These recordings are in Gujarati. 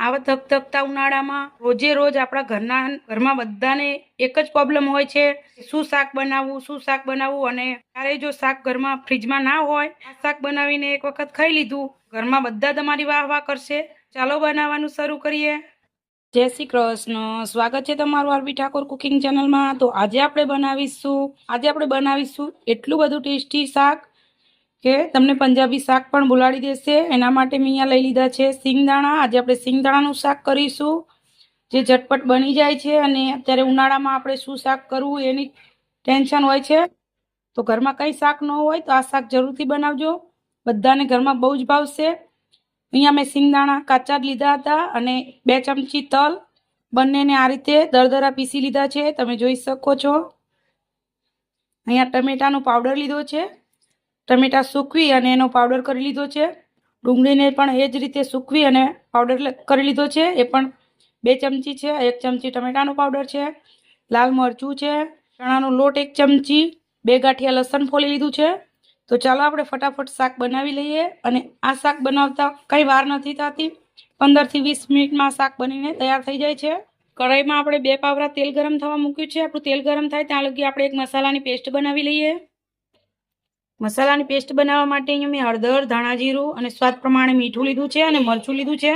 આવા ધગધગતા ઉનાળામાં રોજે રોજ આપણા ઘરમાં બધાને એક જ પ્રોબ્લેમ હોય છે, શું શાક બનાવવું. અને ત્યારે જો શાક ઘરમાં ફ્રીજમાં ના હોય, આ શાક બનાવીને એક વખત ખાઈ લીધું, ઘરમાં બધા તમારી વાહ વાહ કરશે. ચાલો બનાવવાનું શરૂ કરીએ. જય શ્રી કૃષ્ણ, સ્વાગત છે તમારું આરબી ઠાકોર કુકિંગ ચેનલમાં. તો આજે આપણે બનાવીશું એટલું બધું ટેસ્ટી શાક કે તમને પંજાબી શાક પણ બોલાડી દેશે. એના માટે મેં અહીંયા લઈ લીધા છે સિંગદાણા. આજે આપણે સિંગદાણાનું શાક કરીશું, જે ઝટપટ બની જાય છે. અને અત્યારે ઉનાળામાં આપણે શું શાક કરવું એની ટેન્શન હોય છે, તો ઘરમાં કંઈ શાક ન હોય તો આ શાક જરૂરથી બનાવજો, બધાને ઘરમાં બહુ જ ભાવશે. અહીંયા મેં સિંગદાણા કાચા જ લીધા હતા અને 2 ચમચી તલ, બંનેને આ રીતે દરદરા પીસી લીધા છે, તમે જોઈ શકો છો. અહીંયા ટમેટાનો પાવડર લીધો છે, ટમેટા સૂકવી અને એનો પાવડર કરી લીધો છે. ડુંગળીને પણ એ જ રીતે સૂકવી અને પાવડર કરી લીધો છે, એ પણ 2 ચમચી છે. 1 ચમચી ટમેટાનો પાવડર છે, લાલ મરચું છે, ચણાનો લોટ 1 ચમચી, 2 ગાંઠિયા લસણ ફોલી લીધું છે. તો ચાલો આપણે ફટાફટ શાક બનાવી લઈએ. અને આ શાક બનાવતા કંઈ વાર નથી થતી, 15 થી 20 મિનિટમાં શાક બનીને તૈયાર થઈ જાય છે. કઢાઈમાં આપણે 2 પાવરા તેલ ગરમ થવા મૂક્યું છે. આપણું તેલ ગરમ થાય ત્યાં લગી આપણે એક મસાલાની પેસ્ટ બનાવી લઈએ. મસાલાની પેસ્ટ બનાવવા માટે અહીંયા મેં હળદર, ધાણા જીરું અને સ્વાદ પ્રમાણે મીઠું લીધું છે અને મરચું લીધું છે.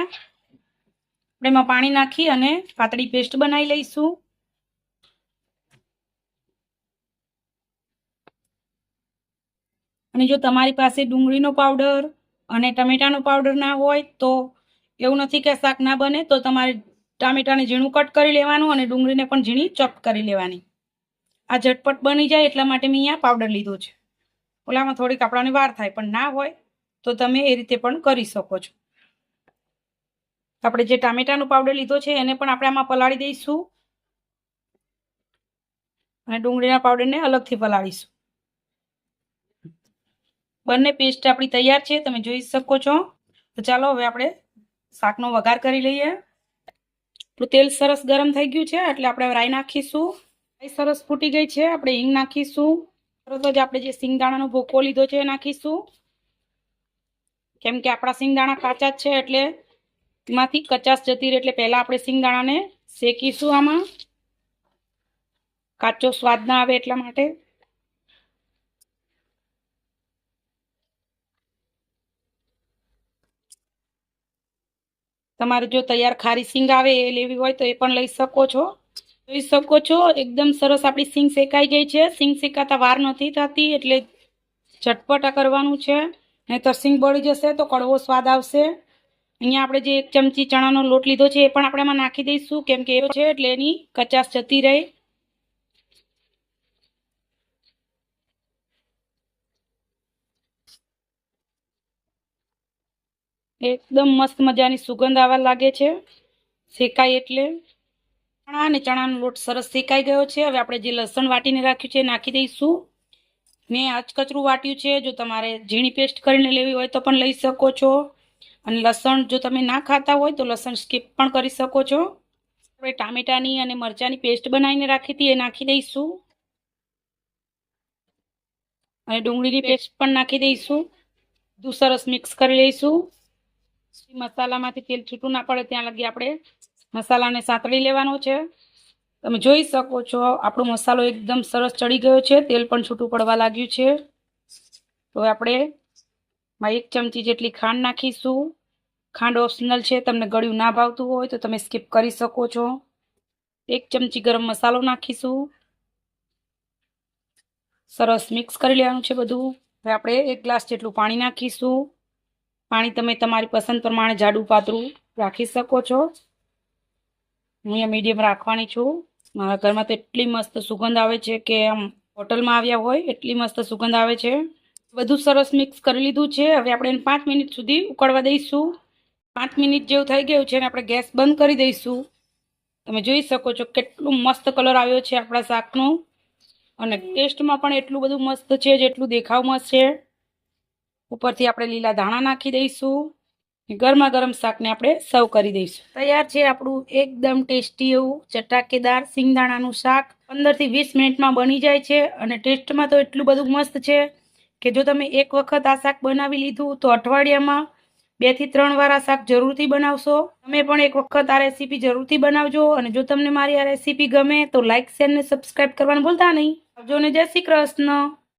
આપણે એમાં પાણી નાખી અને પાતળી પેસ્ટ બનાવી લઈશું. અને જો તમારી પાસે ડુંગળીનો પાવડર અને ટમેટાનો પાવડર ના હોય તો એવું નથી કે શાક ના બને, તો તમારે ટામેટાને ઝીણું કટ કરી લેવાનું અને ડુંગળીને પણ ઝીણી ચોપ કરી લેવાની. આ ઝટપટ બની જાય એટલા માટે મેં અહીંયા પાવડર લીધો છે. ઓલામાં થોડીક આપણાને વાર થાય, પણ ના હોય તો તમે એ રીતે પણ કરી શકો છો. આપણે જે ટામેટાનો પાવડર લીધો છે એને પણ આપણે આમાં પલાળી દઈશું અને ડુંગળીના પાવડરને અલગથી પલાળીશું. બંને પેસ્ટ આપણી તૈયાર છે, તમે જોઈ શકો છો. તો ચાલો હવે આપણે શાકનો વઘાર કરી લઈએ. આપણું તેલ સરસ ગરમ થઈ ગયું છે એટલે આપણે રાઈ નાખીશું. રાઈ સરસ ફૂટી ગઈ છે, આપણે હિંગ નાખીશું. તરત જ આપણે જે સિંગદાણાનો ભૂકો લીધો છે એ નાખીશું, કેમ કે આપણા સિંગદાણા કાચા જ છે એટલે એમાંથી કચાશ જતી રહે. એટલે પહેલા આપણે સિંગદાણાને શેકીશું, આમાં કાચો સ્વાદ ના આવે એટલા માટે. તમારે જો તૈયાર ખારી સિંગ આવે એ લેવી હોય તો એ પણ લઈ શકો છો. જોઈ શકો છો એકદમ સરસ આપણી સિંગ શેકાઈ ગઈ છે. સિંગ શેકાતા વાર નથી થતી એટલે ઝટપટ કરવાનું છે, નહીં તો સિંગ બળી જશે તો કડવો સ્વાદ આવશે. અહીંયા આપણે જે 1 ચમચી ચણાનો લોટ લીધો છે એ પણ આપણે એમાં નાખી દઈશું, કેમ કે એ છે એટલે એની કચાશ જતી રહે. એકદમ મસ્ત મજાની સુગંધ આવવા લાગે છે શેકાય એટલે. ચણાનો લોટ સરસ શેકાઈ ગયો છે. હવે આપણે જે લસણ વાટીને રાખ્યું છે નાખી દઈશું. મેં કચરું વાટ્યું છે, જો તમારે ઝીણી પેસ્ટ કરીને લેવી હોય તો પણ લઈ શકો છો. અને લસણ જો તમે ના ખાતા હોય તો લસણ સ્કીપ પણ કરી શકો છો. આપણે ટામેટાની અને મરચાંની પેસ્ટ બનાવીને રાખી હતી એ નાખી દઈશું અને ડુંગળીની પેસ્ટ પણ નાખી દઈશું. બધું સરસ મિક્સ કરી લઈશું. મસાલામાંથી તેલ છૂટું ના પડે ત્યાં લગી આપણે મસાલાને સાંતળી લેવાનો છે. તમે જોઈ શકો છો આપણો મસાલો એકદમ સરસ ચડી ગયો છે, તેલ પણ છૂટું પડવા લાગ્યું છે. તો આપણે 1 ચમચી જેટલી ખાંડ નાખીશું. ખાંડ ઓપ્શનલ છે, તમને ગળ્યું ના ભાવતું હોય તો તમે સ્કીપ કરી શકો છો. 1 ચમચી ગરમ મસાલો નાખીશું. સરસ મિક્સ કરી લેવાનું છે બધું. હવે આપણે 1 ગ્લાસ જેટલું પાણી નાખીશું. પાણી તમે તમારી પસંદ પ્રમાણે જાડું પાતળું રાખી શકો છો. હું અહીંયા મીડિયમ રાખવાની છું. મારા ઘરમાં તો એટલી મસ્ત સુગંધ આવે છે કે આમ હોટલમાં આવ્યા હોય એટલી મસ્ત સુગંધ આવે છે. બધું સરસ મિક્સ કરી લીધું છે. હવે આપણે એને 5 મિનિટ સુધી ઉકળવા દઈશું. 5 મિનિટ જેવું થઈ ગયું છે અને આપણે ગેસ બંધ કરી દઈશું. તમે જોઈ શકો છો કેટલું મસ્ત કલર આવ્યો છે આપણા શાકનો, અને ટેસ્ટમાં પણ એટલું બધું મસ્ત છે જેટલું દેખાવમાં છે. ઉપરથી આપણે લીલા ધાણા નાખી દઈશું. ગરમા ગરમ શાકને આપણે સર્વ કરી દઈશું. તૈયાર છે આપણું એકદમ ટેસ્ટી એવું ચટાકેદાર સિંગદાણાનું શાક. 15 થી 20 મિનિટમાં બની જાય છે અને ટેસ્ટમાં તો એટલું બધું મસ્ત છે કે જો તમે એક વખત આ શાક બનાવી લીધું તો અઠવાડિયામાં 2 થી 3 વાર આ શાક જરૂરથી બનાવશો. તમે પણ એક વખત આ રેસીપી જરૂરથી બનાવજો અને જો તમને મારી આ રેસીપી ગમે તો લાઈક, શેર ને સબસ્ક્રાઇબ કરવાનું ભૂલતા નહીં. આવજો ને જય શ્રી કૃષ્ણ.